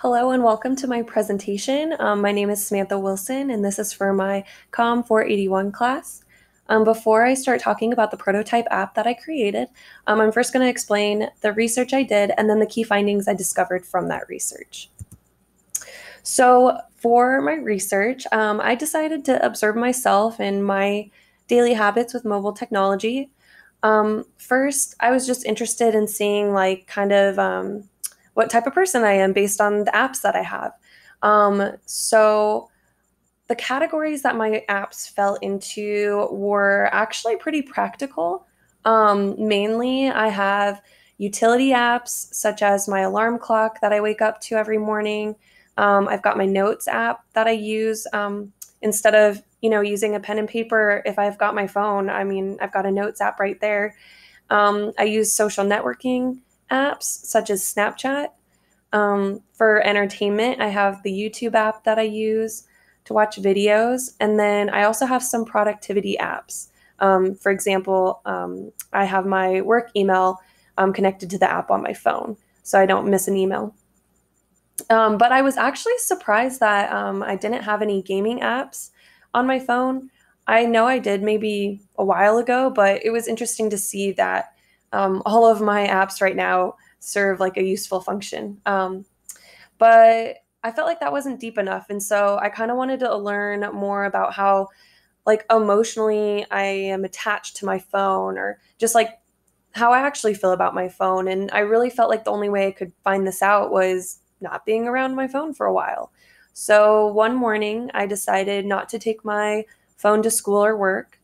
Hello and welcome to my presentation. My name is Samantha Wilson and this is for my COM 481 class. Before I start talking about the prototype app that I created, I'm first going to explain the research I did and then the key findings I discovered from that research. So for my research, I decided to observe myself and my daily habits with mobile technology. First, I was just interested in seeing what type of person I am based on the apps that I have. So the categories that my apps fell into were actually pretty practical. Mainly, I have utility apps such as my alarm clock that I wake up to every morning. I've got my notes app that I use instead of using a pen and paper. If I've got my phone, I've got a notes app right there. I use social networking apps such as Snapchat. For entertainment, I have the YouTube app that I use to watch videos. And then I also have some productivity apps. For example, I have my work email connected to the app on my phone, so I don't miss an email. But I was actually surprised that I didn't have any gaming apps on my phone. I know I did maybe a while ago, but it was interesting to see that all of my apps right now serve like a useful function. But I felt like that wasn't deep enough. And so I kind of wanted to learn more about how like emotionally I am attached to my phone or just like how I actually feel about my phone. And I really felt like the only way I could find this out was not being around my phone for a while. So one morning I decided not to take my phone to school or work.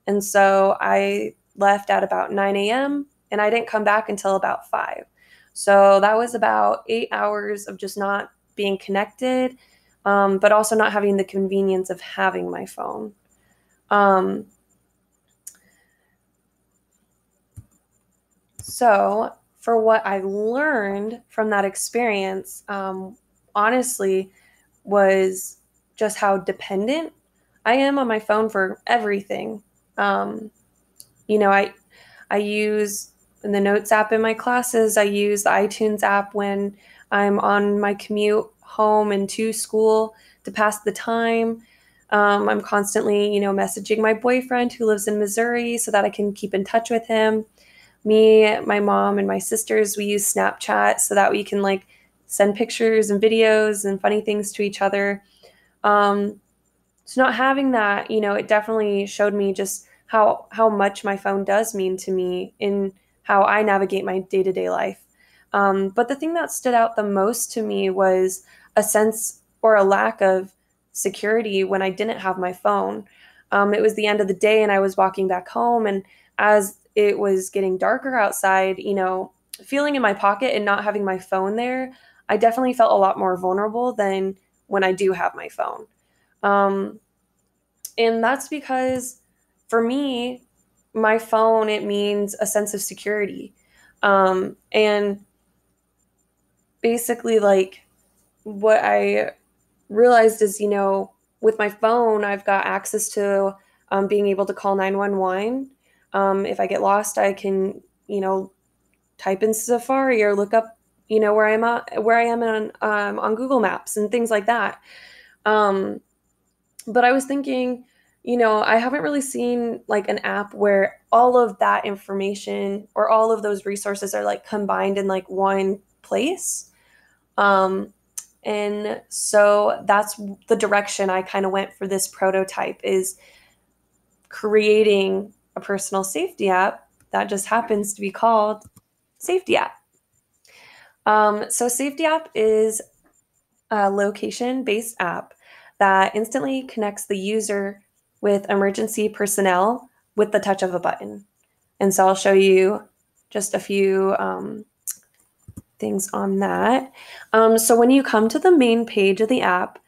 And so I left at about 9 a.m. and I didn't come back until about 5. So that was about 8 hours of just not being connected, but also not having the convenience of having my phone. So for what I learned from that experience, honestly, was just how dependent I am on my phone for everything. Um, I use in the Notes app in my classes. I use the iTunes app when I'm on my commute home and to school to pass the time. I'm constantly, messaging my boyfriend who lives in Missouri so that I can keep in touch with him. Me, my mom, and my sisters, we use Snapchat so that we can like send pictures and videos and funny things to each other. So not having that, it definitely showed me just how much my phone does mean to me in how I navigate my day-to-day life. But the thing that stood out the most to me was a sense or a lack of security when I didn't have my phone. It was the end of the day and I was walking back home, and as it was getting darker outside, feeling in my pocket and not having my phone there, I definitely felt a lot more vulnerable than when I do have my phone. Um, and that's because for me, my phone, it means a sense of security. And basically, like, what I realized is, with my phone, I've got access to being able to call 911. If I get lost, I can, type in Safari or look up, where I am on Google Maps and things like that. But I was thinking, I haven't really seen like an app where all of that information or all of those resources are like combined in like one place. And so that's the direction I kind of went for this prototype, is creating a personal safety app that just happens to be called SafetyApp. So SafetyApp is a location-based app that instantly connects the user with emergency personnel with the touch of a button. And so I'll show you just a few things on that. So when you come to the main page of the app,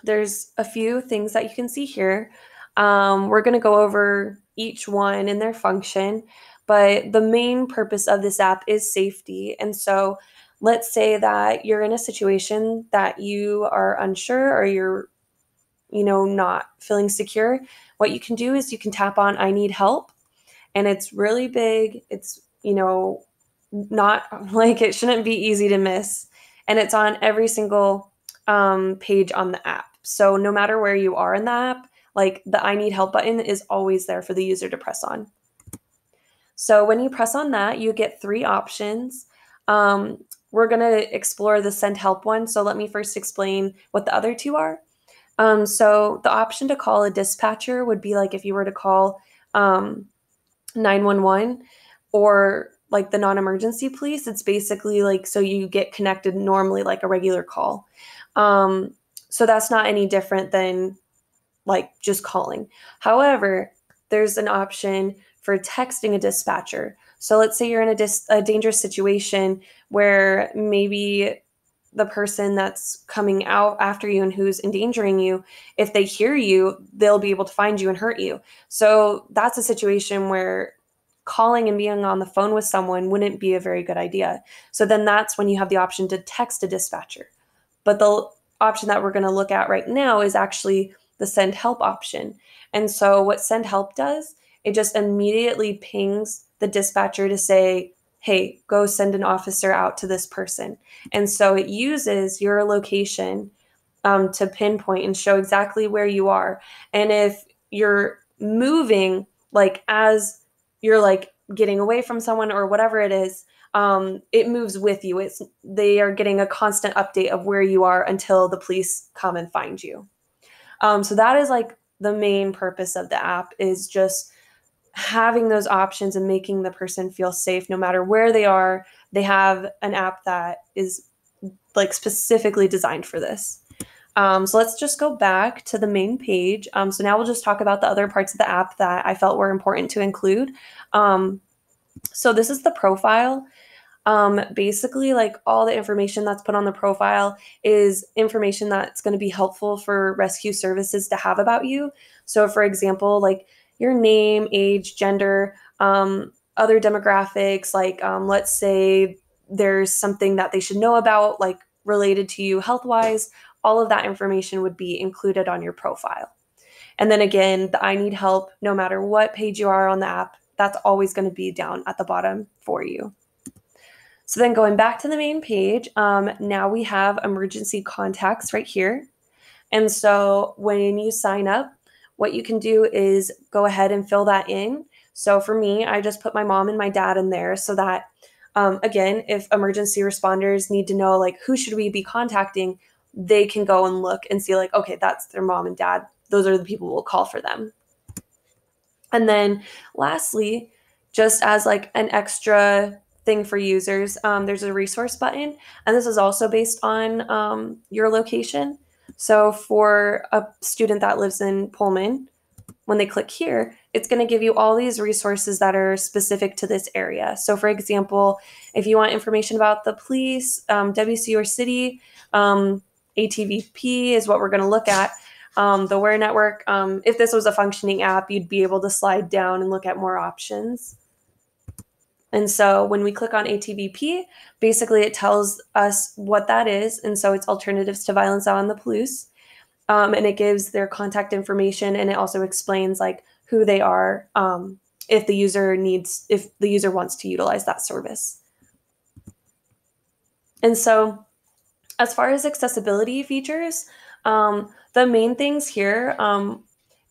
there's a few things that you can see here. We're going to go over each one and their function, but the main purpose of this app is safety. And so let's say that you're in a situation that you are unsure or you're, not feeling secure. What you can do is you can tap on I need help, and it's really big. It's, not like, it shouldn't be easy to miss. and it's on every single page on the app. So no matter where you are in the app, like the I need help button is always there for the user to press on. So when you press on that, you get 3 options. We're going to explore the send help one. So let me first explain what the other 2 are. So the option to call a dispatcher would be like if you were to call 911 or like the non-emergency police. It's basically like so you get connected normally like a regular call. So that's not any different than like just calling. However, there's an option for texting a dispatcher. So let's say you're in a dangerous situation where maybe the person that's coming out after you and who's endangering you, if they hear you, they'll be able to find you and hurt you. So that's a situation where calling and being on the phone with someone wouldn't be a very good idea. So then that's when you have the option to text a dispatcher. But the option that we're going to look at right now is actually the send help option. And so what send help does, it just immediately pings the dispatcher to say, hey, go send an officer out to this person. And so it uses your location to pinpoint and show exactly where you are. And if you're moving, like as you're like getting away from someone or whatever it is, it moves with you. They are getting a constant update of where you are until the police come and find you. So that is like the main purpose of the app, is just having those options and making the person feel safe no matter where they are. They have an app that is like specifically designed for this. So let's just go back to the main page. So now we'll just talk about the other parts of the app that I felt were important to include. So this is the profile. Basically, like all the information that's put on the profile is information that's going to be helpful for rescue services to have about you. So for example, like your name, age, gender, other demographics, like let's say there's something that they should know about, like related to you health-wise, all of that information would be included on your profile. And then again, the I need help, no matter what page you are on the app, that's always going to be down at the bottom for you. So then going back to the main page, now we have emergency contacts right here. And so when you sign up, what you can do is go ahead and fill that in. So for me, I just put my mom and my dad in there so that, again, if emergency responders need to know, like, who should we be contacting, they can go and look and see, like, okay, that's their mom and dad. Those are the people we'll call for them. And then lastly, just as like an extra thing for users, there's a resource button, and this is also based on your location. So for a student that lives in Pullman, when they click here, it's going to give you all these resources that are specific to this area. So for example, if you want information about the police, WC or city, ATVP is what we're going to look at. The Wear Network, if this was a functioning app, you'd be able to slide down and look at more options. And so when we click on ATVP, basically it tells us what that is. And so it's Alternatives to Violence on the Police. And it gives their contact information, and it also explains like who they are if the user wants to utilize that service. And so as far as accessibility features, the main things here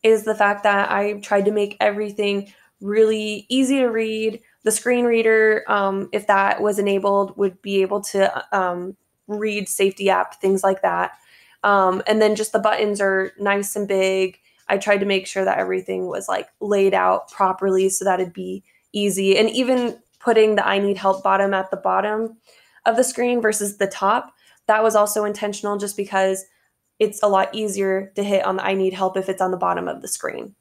is the fact that I tried to make everything really easy to read. The screen reader, if that was enabled, would be able to read SafetyApp, things like that. And then just the buttons are nice and big. I tried to make sure that everything was like laid out properly so that it'd be easy. And even putting the I need help bottom at the bottom of the screen versus the top, that was also intentional just because it's a lot easier to hit on the I need help if it's on the bottom of the screen.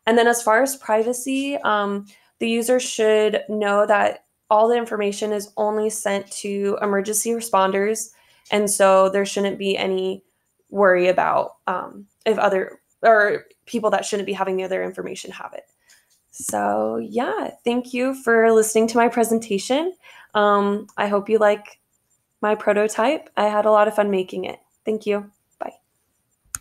And then as far as privacy, the user should know that all the information is only sent to emergency responders. And so there shouldn't be any worry about if other or people that shouldn't be having the other information have it. So yeah, thank you for listening to my presentation. I hope you like my prototype. I had a lot of fun making it. Thank you.